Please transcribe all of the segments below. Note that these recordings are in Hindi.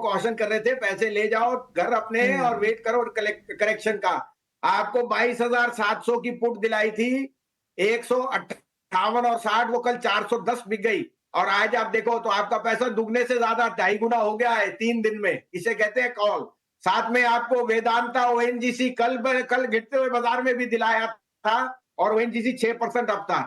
कॉशन कर रहे थे पैसे ले जाओ घर अपने और वेट करो करेक्शन का। आपको 22,700 की पुट दिलाई थी, 158 और 60 वो कल 410 बिक गई और आज आप देखो तो आपका पैसा दुगने से ज्यादा 2.5 गुना हो गया है 3 दिन में। इसे कहते हैं कॉल। साथ में आपको वेदांता ओएनजीसी कल गिरते हुए बाजार में भी दिलाया था और ओएनजीसी 6% अप था।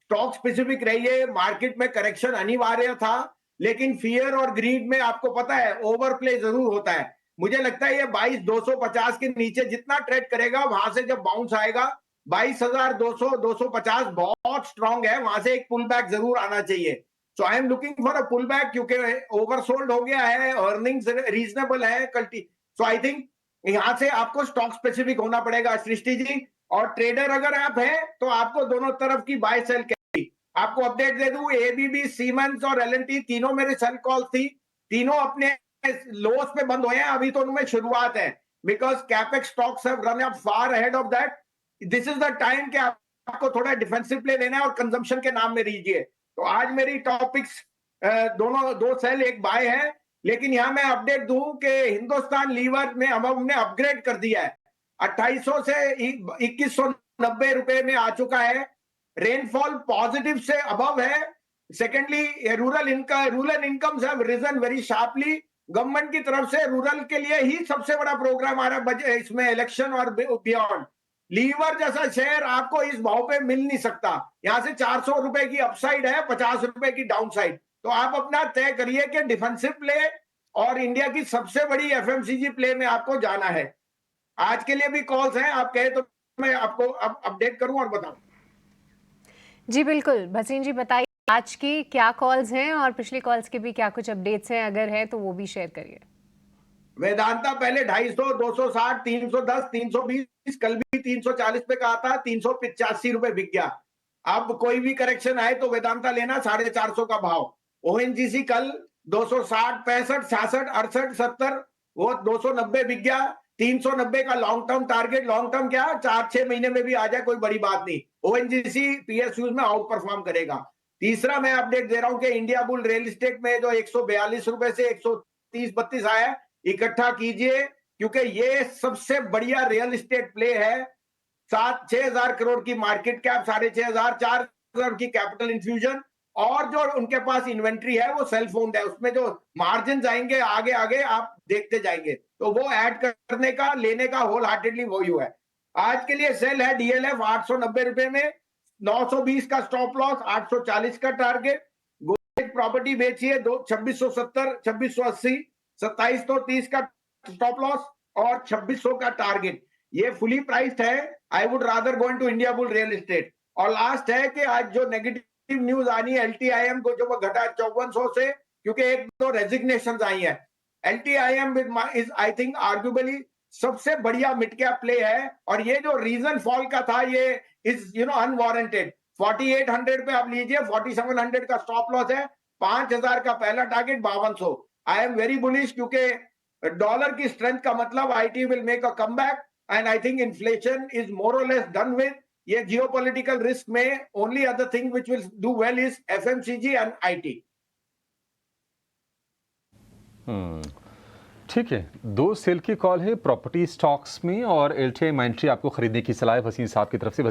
स्टॉक स्पेसिफिक रहिए, मार्केट में करेक्शन अनिवार्य था, लेकिन फियर और ग्रीड में आपको पता है ओवर प्ले जरूर होता है। मुझे लगता है ये 22,250 के नीचे जितना ट्रेड करेगा वहां से जब बाउंस आएगा 22,200 250 बहुत स्ट्रांग है, वहां से एक पुल बैक जरूर आना चाहिए। So I am looking for a pull back क्योंकि ओवरसोल्ड हो गया है, अर्निंग्स रीजनेबल है कल्टी। सो आई थिंक यहां से आपको स्टॉक स्पेसिफिक होना पड़ेगा सृष्टि जी। और ट्रेडर अगर आप हैं तो आपको दोनों तरफ की बाय सेल कैसी। आपको अपडेट दे दूं, एबीबी, सीमेंस और एलएनटी तीनों मेरे सेल कॉल थी, तीनों अपने लोस पे बंद हुए हैं, अभी तो उनमें शुरुआत है। Because capex stocks have run up far ahead of that. This is the time कि आपको थोड़ा डिफेंसिव प्ले लेना है और कंजम्पशन के नाम में लीजिए। तो आज मेरी टॉपिक्स दोनों दो सेल एक बाय है, लेकिन यहां मैं अपडेट दूं कि हिंदुस्तान लीवर में हमने अपग्रेड कर दिया है, 2800 से 2190 रुपए में आ चुका है। रेनफॉल पॉजिटिव से अबव है। Secondly rural incomes have risen very sharply. Government की तरफ से रूरल के लिए ही सबसे बड़ा प्रोग्राम आ रहा है बजट इसमें, इलेक्शन और बियॉन्ड। लीवर जैसा शेयर आपको इस भाव पे मिल नहीं सकता। यहां से 400 रुपए की अपसाइड है, 50 रुपए की डाउनसाइड। तो आप अपना तय करिए कि डिफेंसिव प्ले और इंडिया की सबसे बड़ी एफएमसीजी प्ले में आपको जाना है। आज के लिए भी कॉल्स हैं, आप कहे तो मैं आपको अब अपडेट करूं और बताऊं। जी बिल्कुल, भसीन जी बताइए आज की क्या कॉल्स हैं और पिछली कॉल्स के भी क्या कुछ अपडेट्स हैं, अगर है तो वो भी शेयर करिए। वेदांता पहले 250, 260, 310, 320, कल भी 340 पे कहा था, 385 रुपए बिक गया। अब कोई भी करेक्शन आए तो वेदांता लेना, 450 का भाव। ओएनजीसी कल 260, 65, 66, 68, 70 वो 290 बिक गया। 390 का long term target, long term क्या 4-6 महीने में भी आ जाए कोई बड़ी बात नहीं। ओएनजीसी पीएसयूज में आउट परफॉर्म करेगा। तीसरा मैं अपडेट दे रहा हूं कि इंडिया बुल रियल एस्टेट में जो 142 रुपए से 130-32 आया है, इकट्ठा कीजिए क्योंकि ये सबसे बढ़िया रियल एस्टेट प्ले है। 7-6 हजार करोड़ की मार्केट कैप, 6,500 4,000 की कैपिटल इंफ्यूजन और जो उनके पास इन्वेंट्री है वो सेल्फ ओन्ड है। उसमें जो मार्जिन आएंगे आगे आगे आप देखते जाएंगे, तो वो ऐड करने का लेने का होल हार्टेडली वही है। आज के लिए सेल है डीएलएफ 890 रुपए में, 920 का स्टॉप लॉस, 840 का टारगेट। गोदरेज प्रॉपर्टी बेचिए 2670, 2680, 2730 का स्टॉप लॉस और 2600 का टारगेट। ये फुली प्राइस्ड है। I would rather go into India bull real estate. और लास्ट है कि आज जो नेगेटिव न्यूज आनी है एलटीआईएम को, जो वो घटा 5400 से, क्योंकि एक दो रेजिग्नेशन आई है। एलटीआईएम इज आई थिंक आर्ग्यूबली सबसे बढ़िया मिड कैप प्ले है और ये जो रीजन फॉल का था ये इज अनवारंटेड। 4800 पे आप लीजिए, 4700 का स्टॉप लॉस है, 5000 का पहला target 5200। I am very bullish क्योंकि डॉलर की स्ट्रेंथ का मतलब IT will make a comeback and I think inflation is more और लेस डन विद। ये जियोपॉलिटिकल रिस्क में only other thing which will do well is FMCG and IT. ठीक है, दो सेल की कॉल है प्रॉपर्टी स्टॉक्स में और एलटीआई माइंट्री आपको खरीदने की सलाह है वसीम साहब की तरफ से।